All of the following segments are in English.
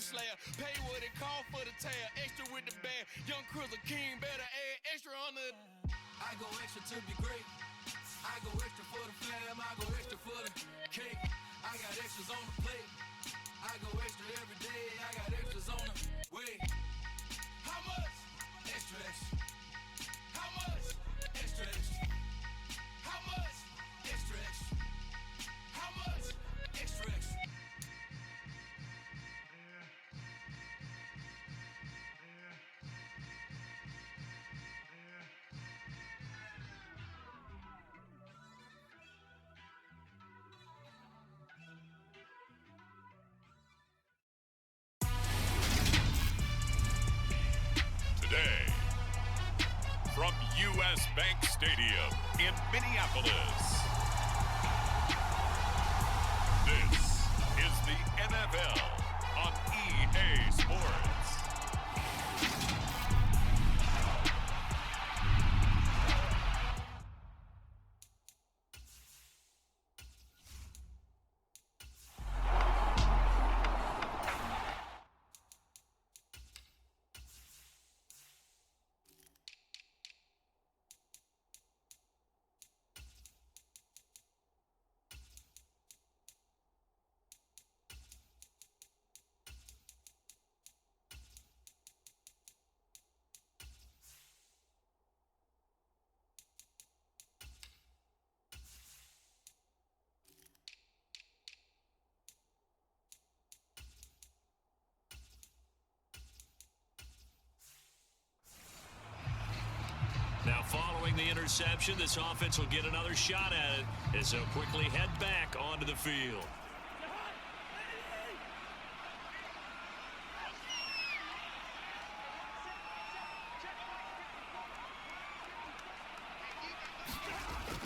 slayer. Pay what it call for the tail. Extra with the bag. Young Crizzle King better add extra on the. I go extra to be great. I go extra for the fam. I go extra for the cake. I got extras on the plate. I go extra every day. I got extras on the way. How much? Extra, extra. How much? Extra, extra. How much? Extra, extra. How much? Extra, extra. Today, from U.S. Bank Stadium in Minneapolis, this is the NFL on EA Sports. Now, following the interception, this offense will get another shot at it as they'll quickly head back onto the field.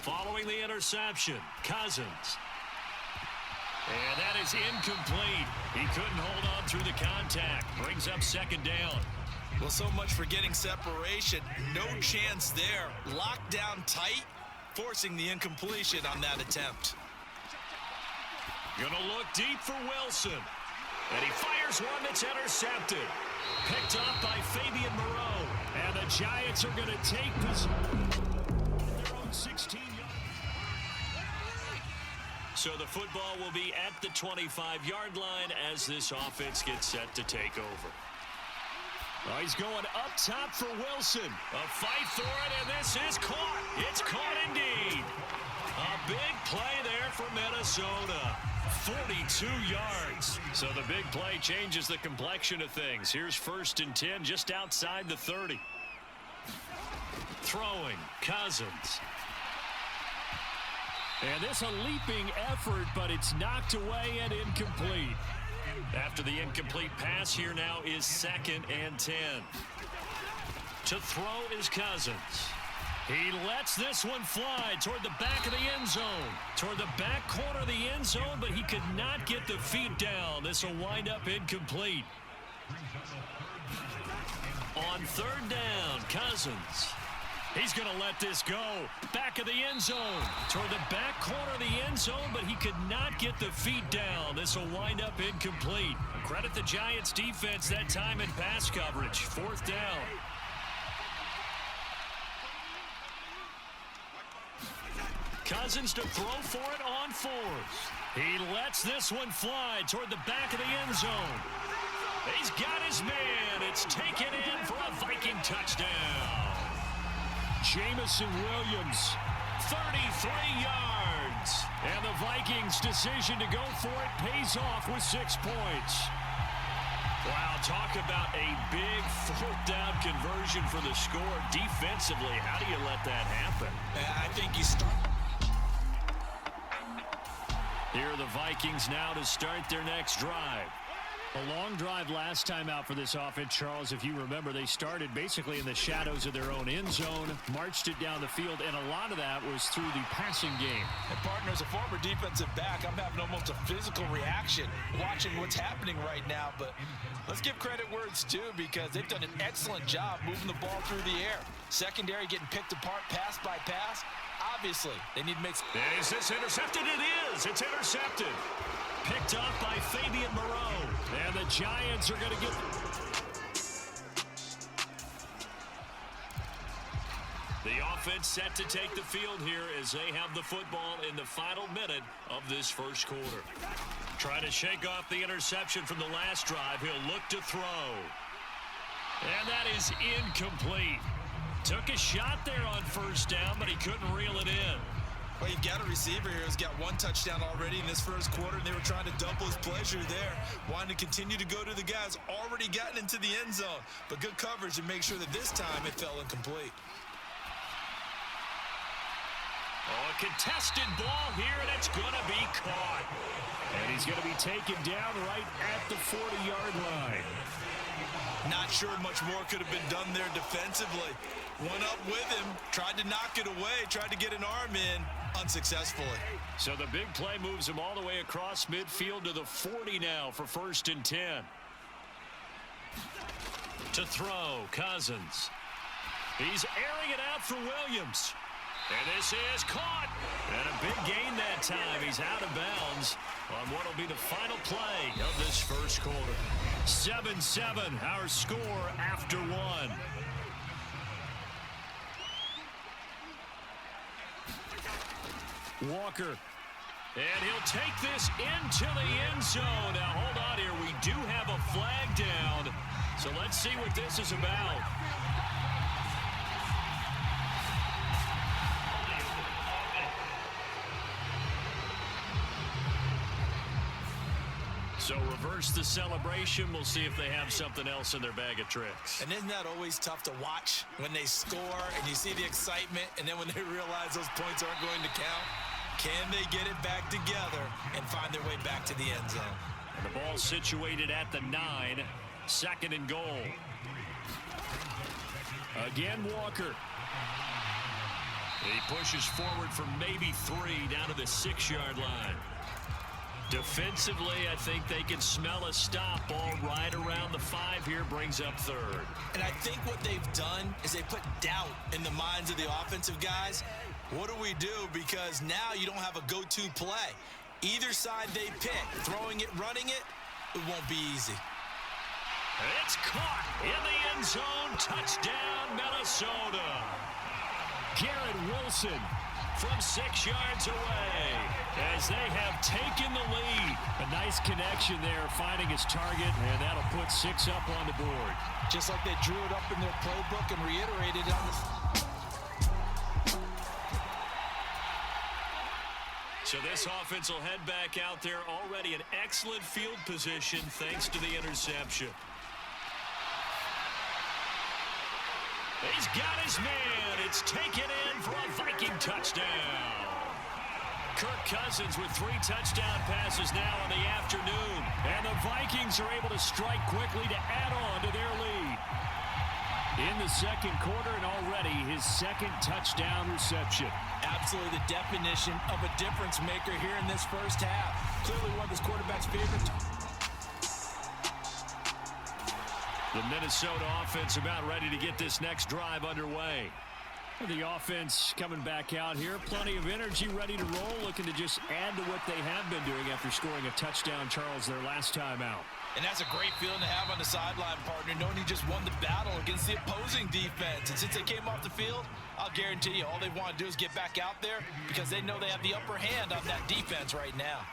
Following the interception, Cousins. And that is incomplete. He couldn't hold on through the contact. Brings up second down. Well, so much for getting separation. No chance there. Locked down tight, forcing the incompletion on that attempt. Gonna look deep for Wilson. And he fires one that's intercepted. Picked up by Fabian Moreau. And the Giants are gonna take their own 16-yard. So the football will be at the 25-yard line as this offense gets set to take over. Oh, he's going up top for Wilson. A fight for it, and this is caught. It's caught indeed. A big play there for Minnesota. 42 yards. So the big play changes the complexion of things. Here's 1st and 10 just outside the 30. Throwing, Cousins. And this a leaping effort, but it's knocked away and incomplete. After the incomplete pass, here now is 2nd and 10. To throw is Cousins. He lets this one fly toward the back of the end zone. Toward the back corner of the end zone, but he could not get the feet down. This will wind up incomplete. On 3rd down, Cousins. He's going to let this go. Back of the end zone. Toward the back corner of the end zone, but he could not get the feet down. This will wind up incomplete. Credit the Giants defense that time in pass coverage. 4th down. Cousins to throw for it on 4th. He lets this one fly toward the back of the end zone. He's got his man. It's taken in for a Viking touchdown. Jamison Williams, 33 yards. And the Vikings' decision to go for it pays off with 6 points. Wow, talk about a big 4th down conversion for the score. Defensively, how do you let that happen? I think you start. Here are the Vikings now to start their next drive. A long drive last time out for this offense, Charles. If you remember, they started basically in the shadows of their own end zone, marched it down the field, and a lot of that was through the passing game. And partner, as a former defensive back, I'm having almost a physical reaction watching what's happening right now. But let's give credit where it's due, because they've done an excellent job moving the ball through the air. Secondary getting picked apart pass by pass. Obviously, they need to make... Is this intercepted? It is. It's intercepted. Picked up by Fabian Moreau. And the Giants are going to get... The offense set to take the field here as they have the football in the final minute of this first quarter. Trying to shake off the interception from the last drive. He'll look to throw. And that is incomplete. Took a shot there on first down, but he couldn't reel it in. Well, you've got a receiver here who's got one touchdown already in this first quarter, and they were trying to double his pleasure there, wanting to continue to go to the guys already gotten into the end zone. But good coverage to make sure that this time it fell incomplete. Oh, a contested ball here, and it's going to be caught. And he's going to be taken down right at the 40-yard line. Not sure much more could have been done there defensively. Went up with him, tried to knock it away, tried to get an arm in, unsuccessfully. So the big play moves him all the way across midfield to the 40 now for 1st and 10. To throw, Cousins. He's airing it out for Williams. And this is caught. And a big gain that time. He's out of bounds on what will be the final play of this first quarter. 7-7, our score after one. Walker. And he'll take this into the end zone. Now, hold on here. We do have a flag down. So let's see what this is about. So reverse the celebration. We'll see if they have something else in their bag of tricks. And isn't that always tough to watch when they score and you see the excitement, and then when they realize those points aren't going to count? Can they get it back together and find their way back to the end zone? And the ball situated at the 9, 2nd and goal. Again, Walker. He pushes forward for maybe 3 down to the 6-yard line. Defensively, I think they can smell a stop. Ball right around the 5 here, brings up 3rd. And I think what they've done is they put doubt in the minds of the offensive guys. What do we do? Because now you don't have a go-to play. Either side they pick, throwing it, running it, it won't be easy. It's caught in the end zone. Touchdown, Minnesota. Garrett Wilson from 6 yards away as they have taken the lead. A nice connection there, finding his target, and that'll put 6 up on the board. Just like they drew it up in their playbook and reiterated on the... So this offense will head back out there, already in excellent field position thanks to the interception. He's got his man. It's taken in for a Viking touchdown. Kirk Cousins with 3 touchdown passes now in the afternoon. And the Vikings are able to strike quickly to add on to their lead. In the second quarter, and already his 2nd touchdown reception. Absolutely the definition of a difference maker here in this first half. Clearly one of his quarterback's favorites. The Minnesota offense about ready to get this next drive underway. The offense coming back out here. Plenty of energy, ready to roll, looking to just add to what they have been doing after scoring a touchdown, Charles, their last time out. And that's a great feeling to have on the sideline, partner, knowing he just won the battle against the opposing defense. And since they came off the field, I'll guarantee you all they want to do is get back out there because they know they have the upper hand on that defense right now.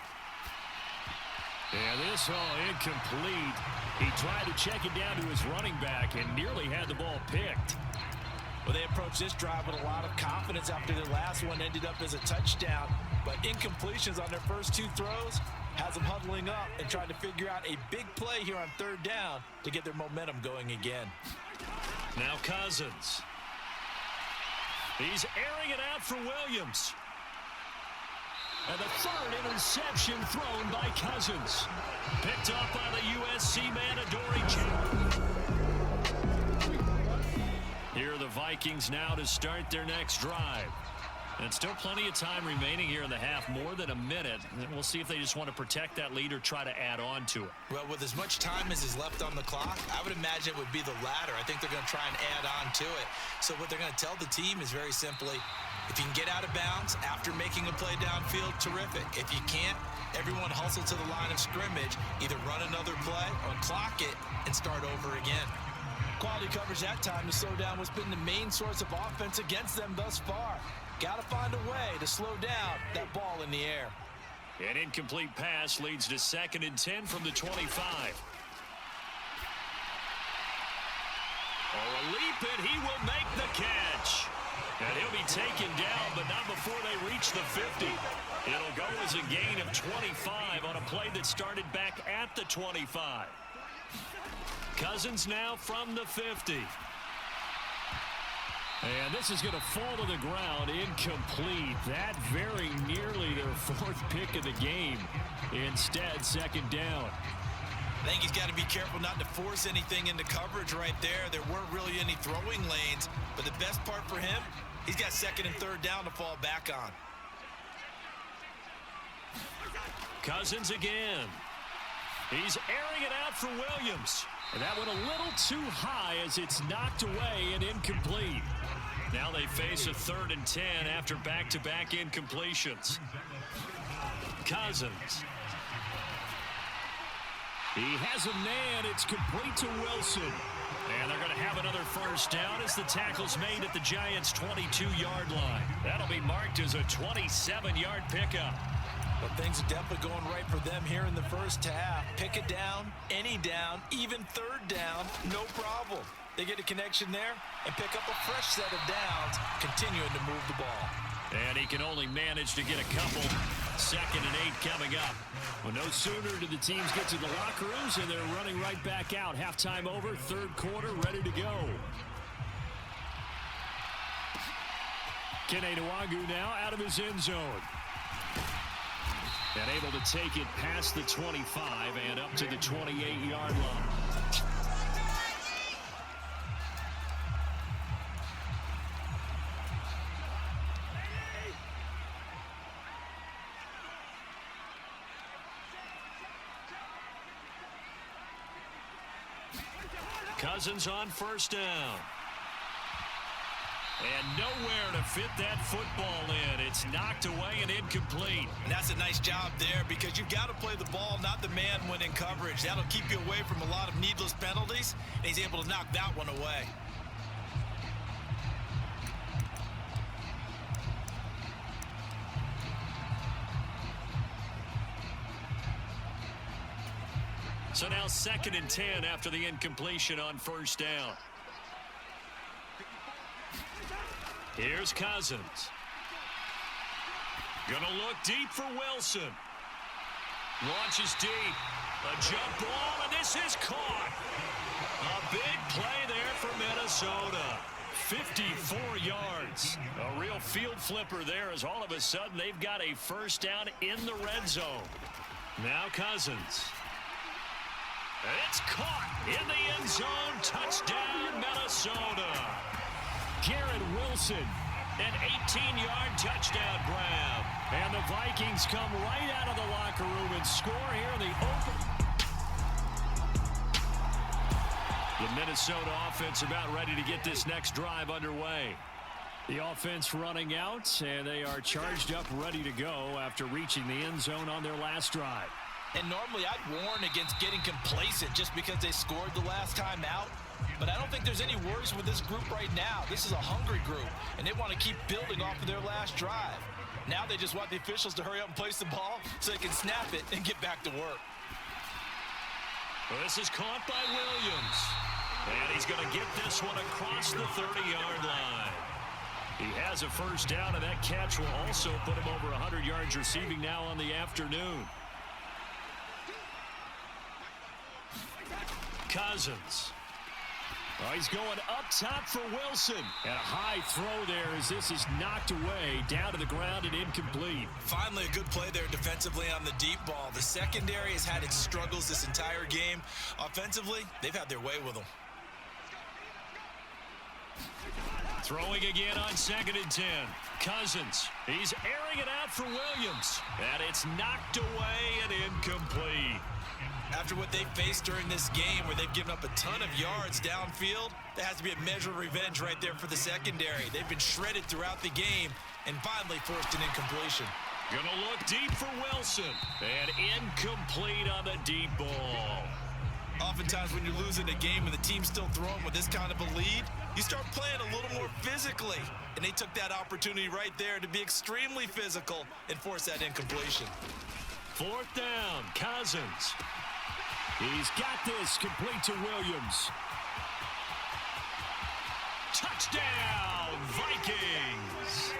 Yeah, this all incomplete. He tried to check it down to his running back and nearly had the ball picked. Well, they approached this drive with a lot of confidence after their last one ended up as a touchdown. But incompletions on their first 2 throws has them huddling up and trying to figure out a big play here on 3rd down to get their momentum going again. Now Cousins. He's airing it out for Williams. And the 3rd interception thrown by Cousins. Picked up by the USC man, Adoree'. Here are the Vikings now to start their next drive. And still plenty of time remaining here in the half, more than a minute. And we'll see if they just want to protect that lead or try to add on to it. Well, with as much time as is left on the clock, I would imagine it would be the latter. I think they're going to try and add on to it. So what they're going to tell the team is very simply, if you can get out of bounds after making a play downfield, terrific. If you can't, everyone hustle to the line of scrimmage, either run another play or clock it and start over again. Quality coverage that time to slow down what's been the main source of offense against them thus far. Got to find a way to slow down that ball in the air. An incomplete pass leads to 2nd and 10 from the 25. Oh, a leap, and he will make the catch. And he'll be taken down, but not before they reach the 50. It'll go as a gain of 25 on a play that started back at the 25. Cousins now from the 50. And this is going to fall to the ground, incomplete. That very nearly their 4th pick of the game. Instead, 2nd down. I think he's got to be careful not to force anything into coverage right there. There weren't really any throwing lanes, but the best part for him, he's got 2nd and 3rd down to fall back on. Cousins again. He's airing it out for Williams. And that went a little too high as it's knocked away and incomplete. Now they face a 3rd and 10 after back-to-back incompletions. Cousins. He has a man. It's complete to Wilson. And they're going to have another 1st down as the tackle's made at the Giants' 22-yard line. That'll be marked as a 27-yard pickup. But things are definitely going right for them here in the first half. Pick it down, any down, even 3rd down, no problem. They get a connection there and pick up a fresh set of downs, continuing to move the ball. And he can only manage to get a couple. 2nd and 8 coming up. Well, no sooner do the teams get to the locker rooms, and they're running right back out. Halftime over, 3rd quarter, ready to go. Kene Nwangwu now out of his end zone. And able to take it past the 25 and up to the 28-yard line. Cousins on 1st down. And nowhere to fit that football in. It's knocked away and incomplete. And that's a nice job there because you've got to play the ball, not the man when in coverage. That'll keep you away from a lot of needless penalties, and he's able to knock that one away. So now 2nd and 10 after the incompletion on 1st down. Here's Cousins. Gonna look deep for Wilson. Launches deep. A jump ball, and this is caught. A big play there for Minnesota. 54 yards. A real field flipper there as all of a sudden they've got a 1st down in the red zone. Now Cousins. It's caught in the end zone. Touchdown, Minnesota. Garrett Wilson, an 18-yard touchdown grab. And the Vikings come right out of the locker room and score here in the open. The Minnesota offense about ready to get this next drive underway. The offense running out, and they are charged up, ready to go after reaching the end zone on their last drive. And normally I'd warn against getting complacent just because they scored the last time out. But I don't think there's any worries with this group right now. This is a hungry group, and they want to keep building off of their last drive. Now they just want the officials to hurry up and place the ball so they can snap it and get back to work. Well, this is caught by Williams. And he's going to get this one across the 30-yard line. He has a 1st down, and that catch will also put him over 100 yards receiving now on the afternoon. Cousins. Oh, he's going up top for Wilson. And a high throw there as this is knocked away, down to the ground and incomplete. Finally a good play there defensively on the deep ball. The secondary has had its struggles this entire game. Offensively, they've had their way with them. Throwing again on 2nd and 10. Cousins. He's airing it out for Williams. And it's knocked away and incomplete. After what they faced during this game where they've given up a ton of yards downfield, there has to be a measure of revenge right there for the secondary. They've been shredded throughout the game and finally forced an incompletion. Gonna look deep for Wilson. And incomplete on the deep ball. Oftentimes when you're losing a game and the team's still throwing with this kind of a lead, you start playing a little more physically. And they took that opportunity right there to be extremely physical and force that incompletion. 4th down, Cousins. He's got this, complete to Williams. Touchdown, Vikings!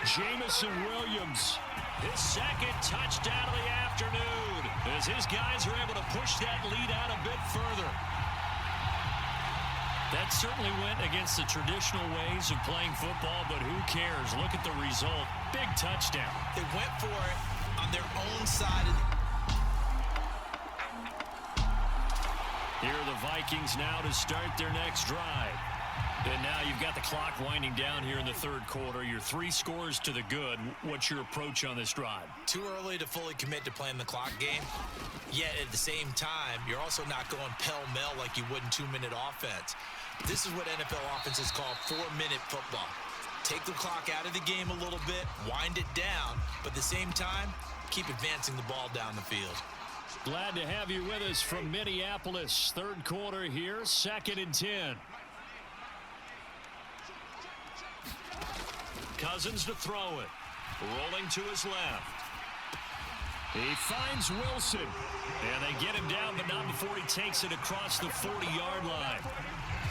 Jamison Williams, his 2nd touchdown of the afternoon, as his guys are able to push that lead out a bit further. That certainly went against the traditional ways of playing football, but who cares? Look at the result. Big touchdown. They went for it on their own side of Here are the Vikings now to start their next drive. And now you've got the clock winding down here in the 3rd quarter. You're 3 scores to the good. What's your approach on this drive? Too early to fully commit to playing the clock game. Yet at the same time, you're also not going pell-mell like you would in 2-minute offense. This is what NFL offenses call 4-minute football. Take the clock out of the game a little bit, wind it down, but at the same time, keep advancing the ball down the field. Glad to have you with us from Minneapolis. 3rd quarter here, 2nd and 10. Cousins to throw it. Rolling to his left. He finds Wilson. And they get him down, but not before he takes it across the 40-yard line.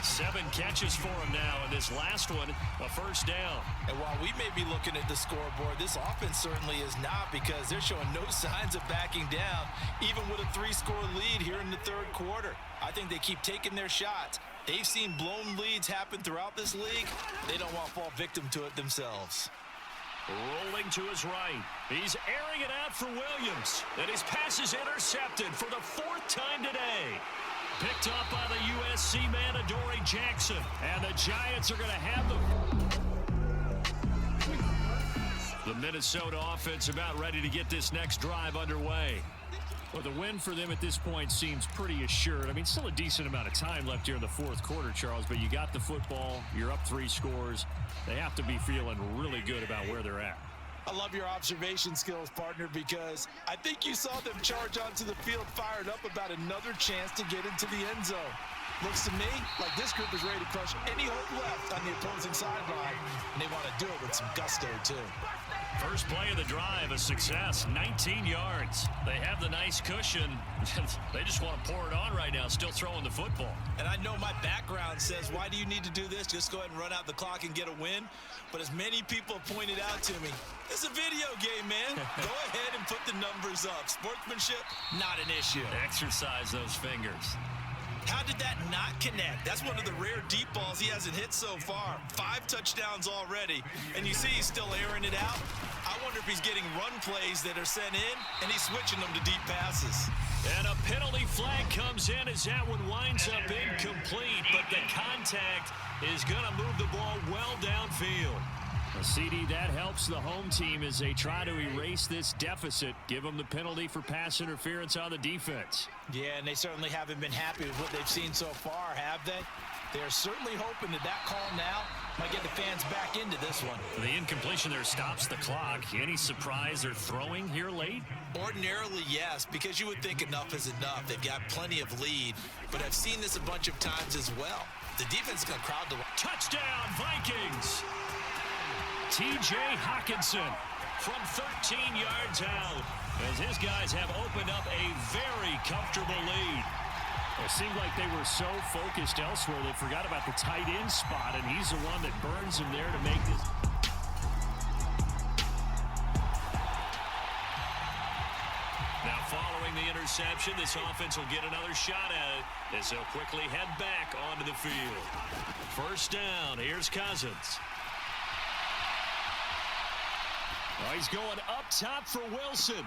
7 catches for him now, and this last one, a 1st down. And while we may be looking at the scoreboard, this offense certainly is not, because they're showing no signs of backing down, even with a 3-score lead here in the 3rd quarter. I think they keep taking their shots. They've seen blown leads happen throughout this league. They don't want to fall victim to it themselves. Rolling to his right. He's airing it out for Williams. And his pass is intercepted for the 4th time today. Picked up by the USC man, Adoree Jackson. And the Giants are going to have the Minnesota offense about ready to get this next drive underway. Well, the win for them at this point seems pretty assured. I mean, still a decent amount of time left here in the 4th quarter, Charles, but you got the football. You're up 3 scores. They have to be feeling really good about where they're at. I love your observation skills, partner, because I think you saw them charge onto the field fired up about another chance to get into the end zone. Looks to me like this group is ready to crush any hope left on the opposing sideline, and they want to do it with some gusto, too. First play of the drive, a success, 19 yards. They have the nice cushion. They just want to pour it on right now, still throwing the football. And I know my background says, why do you need to do this? Just go ahead and run out the clock and get a win. But as many people have pointed out to me, it's a video game, man. Go ahead and put the numbers up. Sportsmanship, not an issue. Exercise those fingers. How did that not connect? That's one of the rare deep balls he hasn't hit so far. 5 touchdowns already, and you see he's still airing it out. I wonder if he's getting run plays that are sent in, and he's switching them to deep passes. And a penalty flag comes in as that one winds up incomplete, but the contact is going to move the ball well downfield. A CD, that helps the home team as they try to erase this deficit. Give them the penalty for pass interference on the defense. Yeah, and they certainly haven't been happy with what they've seen so far, have they? They're certainly hoping that call now might get the fans back into this one. The incompletion there stops the clock. Any surprise they're throwing here late? Ordinarily, yes, because you would think enough is enough. They've got plenty of lead, but I've seen this a bunch of times as well. The defense is going to crowd the... Touchdown, Vikings! T.J. Hawkinson from 13 yards out as his guys have opened up a very comfortable lead. It seemed like they were so focused elsewhere they forgot about the tight end spot, and he's the one that burns him there to make this. Now following the interception, this offense will get another shot at it as they'll quickly head back onto the field. First down, here's Cousins. Oh, he's going up top for Wilson.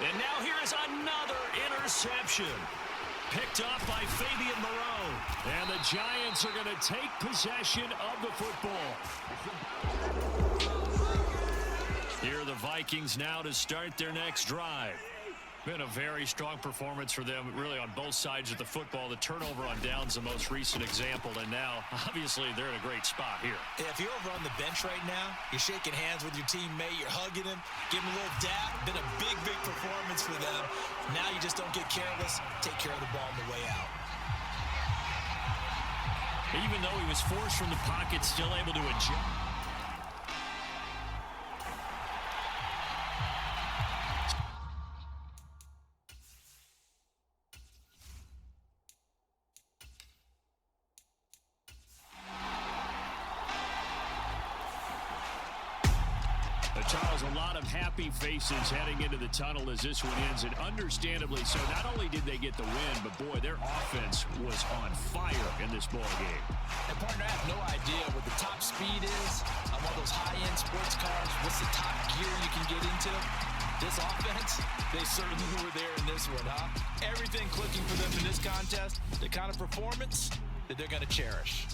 And now here is another interception. Picked up by Fabian Moreau. And the Giants are going to take possession of the football. Here are the Vikings now to start their next drive. Been a very strong performance for them, really, on both sides of the football. The turnover on downs, the most recent example, and now, obviously, they're in a great spot here. Yeah, if you're over on the bench right now, you're shaking hands with your teammate, you're hugging him, giving him a little dap. Been a big, big performance for them. Now you just don't get careless. Take care of the ball on the way out. Even though he was forced from the pocket, still able to adjust. Charles, a lot of happy faces heading into the tunnel as this one ends, and understandably so. Not only did they get the win, but boy, their offense was on fire in this ball game. And partner, I have no idea what the top speed is on one of those high-end sports cars. What's the top gear you can get into? This offense, they certainly were there in this one, huh? Everything clicking for them in this contest, the kind of performance that they're going to cherish.